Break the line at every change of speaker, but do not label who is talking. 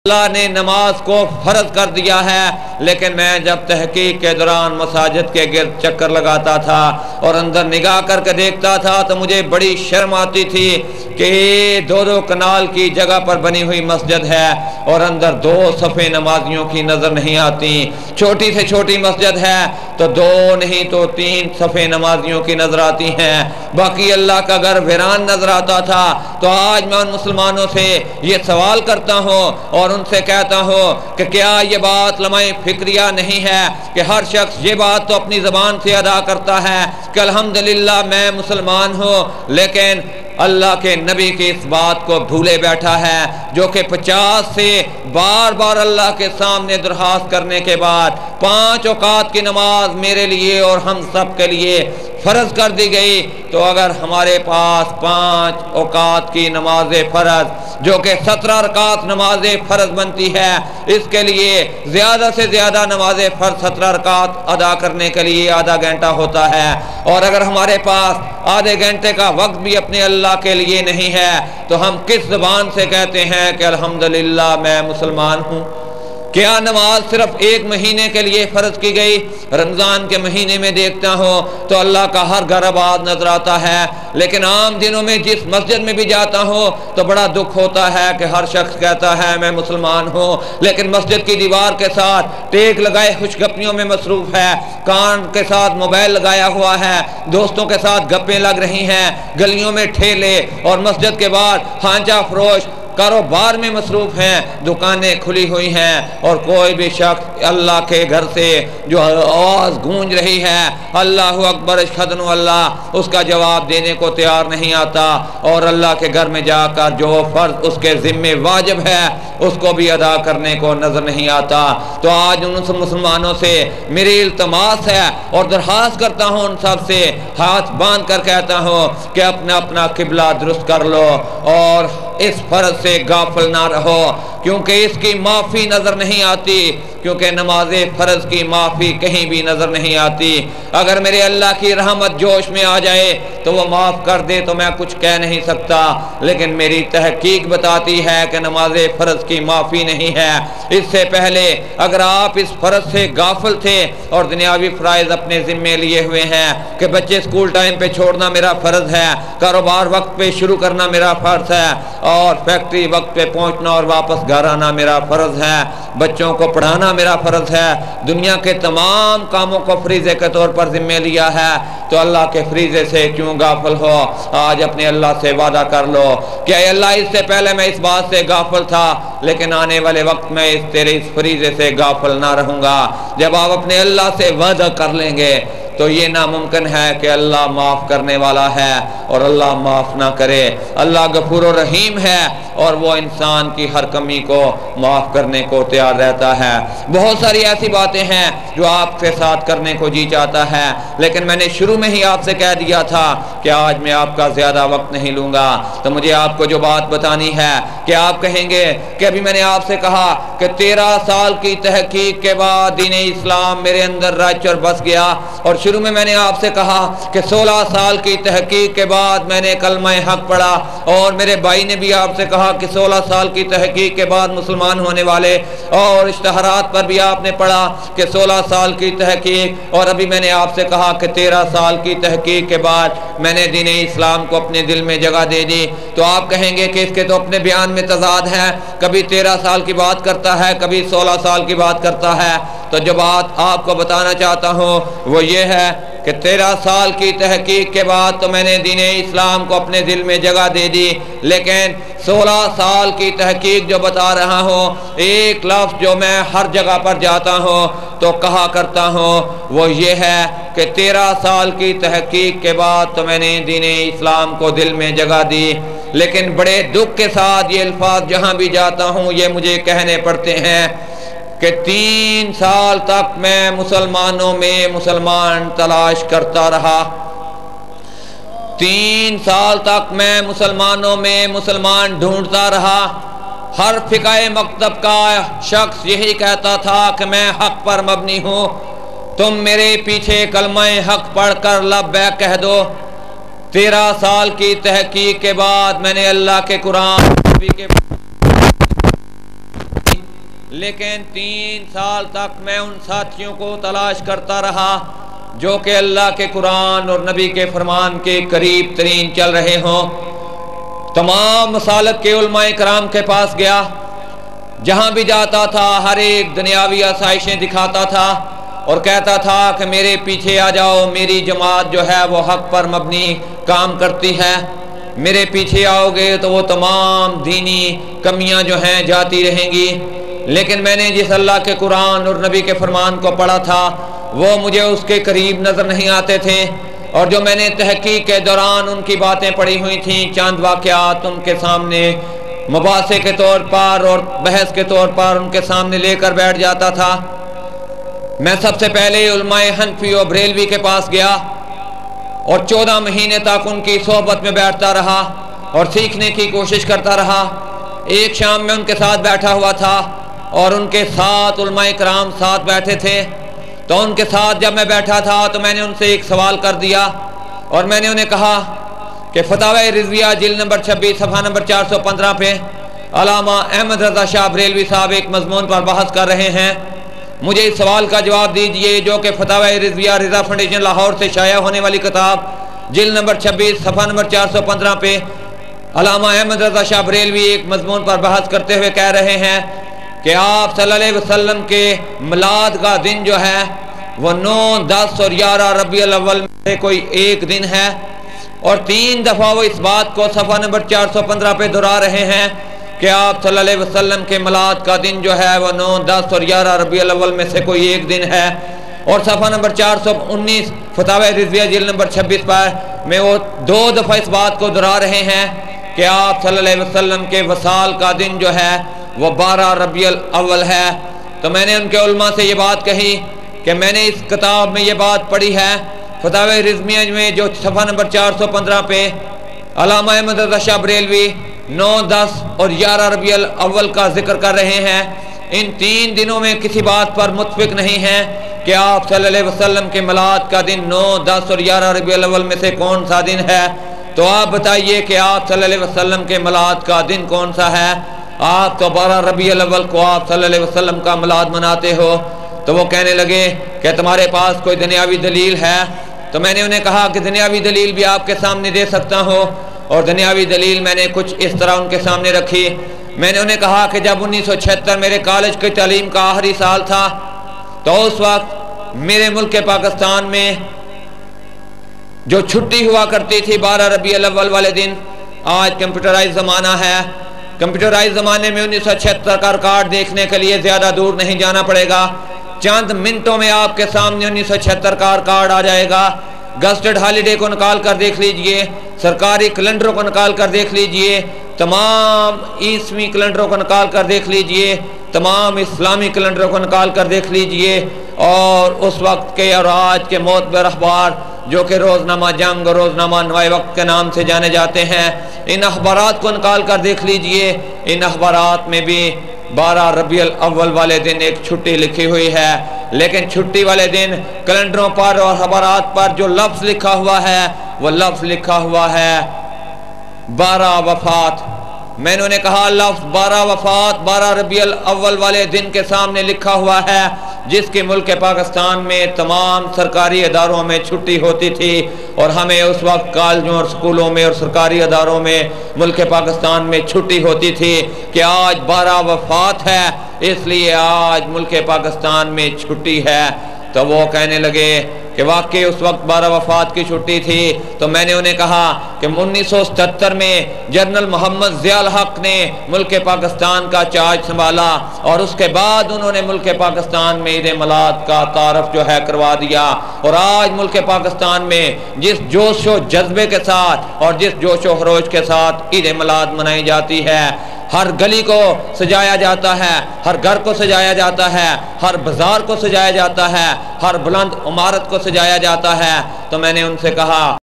اللہ نے نماز کو فرض کر دیا ہے، لیکن میں جب تحقیق کے دوران مساجد کے گرد چکر لگاتا تھا اور اندر نگاہ کر کے دیکھتا تھا تو مجھے بڑی شرم آتی تھی کہ 2 کنال کی جگہ پر بنی ہوئی مسجد ہے اور اندر 2 صفیں نمازیوں کی نظر نہیں آتی۔ چھوٹی سے چھوٹی مسجد ہے تو 2 نہیں تو 3 صفیں نمازیوں کی نظر آتی ہیں، باقی اللہ کا گھر ویران نظر آتا تھا۔ تو آج میں ان مسلمانوں سے یہ سوال کرتا ہوں اور ان سے کہتا ہوں کہ کیا یہ بات لمحہ فکریہ نہیں ہے کہ ہر شخص یہ بات تو اپنی زبان سے ادا کرتا ہے کہ الحمدللہ میں مسلمان ہوں، لیکن اللہ کے نبی کی اس بات کو بھولے بیٹھا ہے، جو کہ 50 سے بار بار اللہ کے سامنے درخواست کرنے کے بعد 5 اوقات کی نماز میرے لیے اور ہم سب کے لیے فرض کر دی گئی۔ تو اگر ہمارے پاس 5 اوقات کی نماز فرض جو کہ 17 رکعت نماز فرض بنتی ہے، اس کے لیے زیادہ سے زیادہ نماز فرض 17 رکعت ادا کرنے کے لیے آدھا گھنٹہ ہوتا ہے، اور اگر ہمارے پاس آدھے گھنٹے کا وقت بھی اپنے اللہ کے لیے نہیں ہے تو ہم کس زبان سے کہتے ہیں کہ الحمدللہ میں مسلمان ہوں؟ کیا نماز صرف 1 مہینے کے لیے فرض کی گئی؟ رمضان کے مہینے میں دیکھتا ہوں تو اللہ کا ہر گھر آباد نظر آتا ہے، لیکن عام دنوں میں جس مسجد میں بھی جاتا ہوں تو بڑا دکھ ہوتا ہے کہ ہر شخص کہتا ہے میں مسلمان ہوں، لیکن مسجد کی دیوار کے ساتھ ٹیک لگائے خوش گپیوں میں مصروف ہے، کان کے ساتھ موبائل لگایا ہوا ہے، دوستوں کے ساتھ گپیں لگ رہی ہیں، گلیوں میں ٹھیلے اور مسجد کے باہر ہانچا فروش کاروبار میں مصروف ہیں، دکانیں کھلی ہوئی ہیں، اور کوئی بھی شخص اللہ کے گھر سے جو آواز گونج رہی ہے اللہ اکبر اشہد ان اللہ، اس کا جواب دینے کو تیار نہیں آتا، اور اللہ کے گھر میں جا کر جو فرض اس کے ذمے واجب ہے اس کو بھی ادا کرنے کو نظر نہیں آتا۔ تو آج ان مسلمانوں سے میری التماس ہے اور درخواست کرتا ہوں ان سب سے، ہاتھ باندھ کر کہتا ہوں کہ اپنا اپنا قبلہ درست کر لو اور اس فرض سے غافل نہ رہو، کیونکہ اس کی معافی نظر نہیں آتی، کیونکہ نماز فرض کی معافی کہیں بھی نظر نہیں آتی۔ اگر میرے اللہ کی رحمت جوش میں آ جائے تو وہ معاف کر دے تو میں کچھ کہہ نہیں سکتا، لیکن میری تحقیق بتاتی ہے کہ نماز فرض کی معافی نہیں ہے۔ اس سے پہلے اگر آپ اس فرض سے غافل تھے اور دنیاوی فرائض اپنے ذمے لیے ہوئے ہیں کہ بچے سکول ٹائم پہ چھوڑنا میرا فرض ہے، کاروبار وقت پہ شروع کرنا میرا فرض ہے، اور فیکٹری وقت پہ پہنچنا اور واپس گھر آنا میرا فرض ہے، بچوں کو پڑھانا میرا فرض ہے، دنیا کے تمام کاموں کو فریضے کے طور پر ذمہ لیا ہے، تو اللہ کے فریضے سے کیوں غافل ہو؟ آج اپنے اللہ سے وعدہ کر لو کہ اے اللہ اس سے پہلے میں اس بات سے غافل تھا، لیکن آنے والے وقت میں تیرے اس فریضے سے غافل نہ رہوں گا۔ جب آپ اپنے اللہ سے وعدہ کر لیں گے تو یہ ناممکن ہے کہ اللہ معاف کرنے والا ہے اور اللہ معاف نہ کرے۔ اللہ غفور و رحیم ہے اور وہ انسان کی ہر کمی کو معاف کرنے کو تیار رہتا ہے۔ بہت ساری ایسی باتیں ہیں جو آپ کے ساتھ کرنے کو جی چاہتا ہے، لیکن میں نے شروع میں ہی آپ سے کہہ دیا تھا کہ آج میں آپ کا زیادہ وقت نہیں لوں گا، تو مجھے آپ کو جو بات بتانی ہے کہ آپ کہیں گے کہ ابھی میں نے آپ سے کہا کہ 13 سال کی تحقیق کے بعد دین اسلام میرے اندر رچ اور بس گیا، اور شروع میں نے آپ سے کہا کہ 16 سال کی تحقیق کے بعد میں نے کلمہ حق پڑھا، اور میرے بھائی نے بھی آپ سے کہا کہ 16 سال کی تحقیق کے بعد مسلمان ہونے والے، اور اشتہارات پر بھی آپ نے پڑھا کہ 16 سال کی تحقیق، اور ابھی میں نے آپ سے کہا کہ 13 سال کی تحقیق کے بعد میں نے دین اسلام کو اپنے دل میں جگہ دے دی۔ تو آپ کہیں گے کہ اس کے تو اپنے بیان میں تضاد ہے، کبھی 13 سال کی بات کرتا ہے کبھی 16 سال کی بات کرتا ہے۔ تو جو بات آپ کو بتانا چاہتا ہوں وہ یہ ہے کہ 13 سال کی تحقیق کے بعد تو میں نے دین اسلام کو اپنے دل میں جگہ دے دی، لیکن 16 سال کی تحقیق جو بتا رہا ہوں، ایک لفظ جو میں ہر جگہ پر جاتا ہوں تو کہا کرتا ہوں وہ یہ ہے کہ 13 سال کی تحقیق کے بعد تو میں نے دین اسلام کو دل میں جگہ دی، لیکن بڑے دکھ کے ساتھ یہ الفاظ جہاں بھی جاتا ہوں یہ مجھے کہنے پڑتے ہیں کہ 3 سال تک میں مسلمانوں میں مسلمان تلاش کرتا رہا، 3 سال تک میں مسلمانوں میں مسلمان ڈھونڈتا رہا۔ ہر فقہ مکتب کا شخص یہی کہتا تھا کہ میں حق پر مبنی ہوں، تم میرے پیچھے کلمہ حق پڑھ کر لبیک کہہ دو۔ 13 سال کی تحقیق کے بعد میں نے اللہ کے قرآن کے لیکن 3 سال تک میں ان ساتھیوں کو تلاش کرتا رہا جو کہ اللہ کے قرآن اور نبی کے فرمان کے قریب ترین چل رہے ہوں۔ تمام مسالک کے علماء کرام کے پاس گیا، جہاں بھی جاتا تھا ہر ایک دنیاوی آسائشیں دکھاتا تھا اور کہتا تھا کہ میرے پیچھے آ جاؤ، میری جماعت جو ہے وہ حق پر مبنی کام کرتی ہے، میرے پیچھے آؤ گے تو وہ تمام دینی کمیاں جو ہیں جاتی رہیں گی۔ لیکن میں نے جس اللہ کے قرآن اور نبی کے فرمان کو پڑھا تھا وہ مجھے اس کے قریب نظر نہیں آتے تھے، اور جو میں نے تحقیق کے دوران ان کی باتیں پڑھی ہوئی تھیں، چند واقعات ان کے سامنے مباحثے کے طور پر اور بحث کے طور پر ان کے سامنے لے کر بیٹھ جاتا تھا۔ میں سب سے پہلے علماء حنفی و بریلوی کے پاس گیا اور 14 مہینے تک ان کی صحبت میں بیٹھتا رہا اور سیکھنے کی کوشش کرتا رہا۔ ایک شام میں ان کے ساتھ بیٹھا ہوا تھا اور ان کے ساتھ علماء کرام ساتھ بیٹھے تھے، تو ان کے ساتھ جب میں بیٹھا تھا تو میں نے ان سے ایک سوال کر دیا اور میں نے انہیں کہا کہ فتاوی رضویہ جلد نمبر 26 صفحہ نمبر 415 پہ علامہ احمد رضا شاہ بریلوی صاحب ایک مضمون پر بحث کر رہے ہیں، مجھے اس سوال کا جواب دیجئے جو کہ فتاوی رضویہ رضا فاؤنڈیشن لاہور سے شائع ہونے والی کتاب جلد نمبر 26 صفحہ نمبر 415 پہ علامہ احمد رضا شاہ بریلوی ایک مضمون پر بحث کرتے ہوئے کہہ رہے ہیں کہ آپ صلی اللہ علیہ وسلم کے میلاد کا دن جو ہے وہ 9، 10 اور 11 ربیع الاول میں سے کوئی ایک دن ہے، اور 3 دفعہ وہ اس بات کو صفحہ نمبر 415 پہ دہرا رہے ہیں کہ آپ صلی اللہ علیہ وسلم کے میلاد کا دن جو ہے وہ 9، 10 اور 11 ربیع الاول میں سے کوئی ایک دن ہے، اور صفحہ نمبر 419 فتاوی رضویہ جلد نمبر 26 پر میں وہ 2 دفعہ اس بات کو دہرا رہے ہیں کہ آپ صلی اللہ علیہ وسلم کے وصال کا دن جو ہے وہ 12 ربیع الاول ہے۔ تو میں نے ان کے علماء سے یہ بات کہی کہ میں نے اس کتاب میں یہ بات پڑھی ہے فتاوی رضویہ میں جو صفحہ نمبر 415 پہ علامہ احمد رضا شاہ بریلوی 9، 10 اور 11 ربیع الاول کا ذکر کر رہے ہیں، ان 3 دنوں میں کسی بات پر متفق نہیں ہیں کہ آپ صلی اللہ علیہ وسلم کے میلاد کا دن 9، 10 اور 11 ربیع الاول میں سے کون سا دن ہے، تو آپ بتائیے کہ آپ صلی اللہ علیہ وسلم کے میلاد کا دن کون سا ہے؟ آپ تو 12 ربیع الاول کو آپ صلی اللہ علیہ وسلم کا میلاد مناتے ہو۔ تو وہ کہنے لگے کہ تمہارے پاس کوئی دنیاوی دلیل ہے؟ تو میں نے انہیں کہا کہ دنیاوی دلیل بھی آپ کے سامنے دے سکتا ہوں، اور دنیاوی دلیل میں نے کچھ اس طرح ان کے سامنے رکھی۔ میں نے انہیں کہا کہ جب 1976 میرے کالج کی تعلیم کا آخری سال تھا تو اس وقت میرے ملک پاکستان میں جو چھٹی ہوا کرتی تھی 12 ربیع الاول والے دن، آج کمپیوٹرائز زمانہ ہے، کمپیوٹرائز زمانے میں 1976 کا ریکارڈ دیکھنے کے لیے زیادہ دور نہیں جانا پڑے گا، چند منٹوں میں آپ کے سامنے 1976 کا ریکارڈ آ جائے گا۔ گزٹڈ ہالیڈے کو نکال کر دیکھ لیجئے، سرکاری کیلنڈروں کو نکال کر دیکھ لیجئے، تمام عیسوی کیلنڈروں کو نکال کر دیکھ لیجئے، تمام اسلامی کیلنڈروں کو نکال کر دیکھ لیجئے، اور اس وقت کے اور آج کے معتبر اخبار جو کہ روزنامہ جنگ اور روزنامہ نوائے وقت کے نام سے جانے جاتے ہیں، ان اخبارات کو نکال کر دیکھ لیجئے، ان اخبارات میں بھی 12 ربیع الاول والے دن ایک چھٹی لکھی ہوئی ہے، لیکن چھٹی والے دن کیلنڈروں پر اور اخبارات پر جو لفظ لکھا ہوا ہے وہ لفظ لکھا ہوا ہے 12 وفات۔ میں نے انہیں کہا لفظ 12 وفات 12 ربیع الاول والے دن کے سامنے لکھا ہوا ہے، جس کی ملک پاکستان میں تمام سرکاری اداروں میں چھٹی ہوتی تھی، اور ہمیں اس وقت کالجوں اور سکولوں میں اور سرکاری اداروں میں ملک پاکستان میں چھٹی ہوتی تھی کہ آج 12 وفات ہے، اس لیے آج ملک پاکستان میں چھٹی ہے۔ تو وہ کہنے لگے کہ واقعی اس وقت 12 وفات کی چھٹی تھی۔ تو میں نے انہیں کہا کہ 1977 میں جنرل محمد ضیاء الحق نے ملک پاکستان کا چارج سنبھالا، اور اس کے بعد انہوں نے ملک پاکستان میں عید میلاد کا تعارف جو ہے کروا دیا، اور آج ملک پاکستان میں جس جوش و جذبے کے ساتھ اور جس جوش و خروش کے ساتھ عید میلاد منائی جاتی ہے، ہر گلی کو سجایا جاتا ہے، ہر گھر کو سجایا جاتا ہے، ہر بازار کو سجایا جاتا ہے، ہر بلند عمارت کو سجایا جاتا ہے، تو میں نے ان سے کہا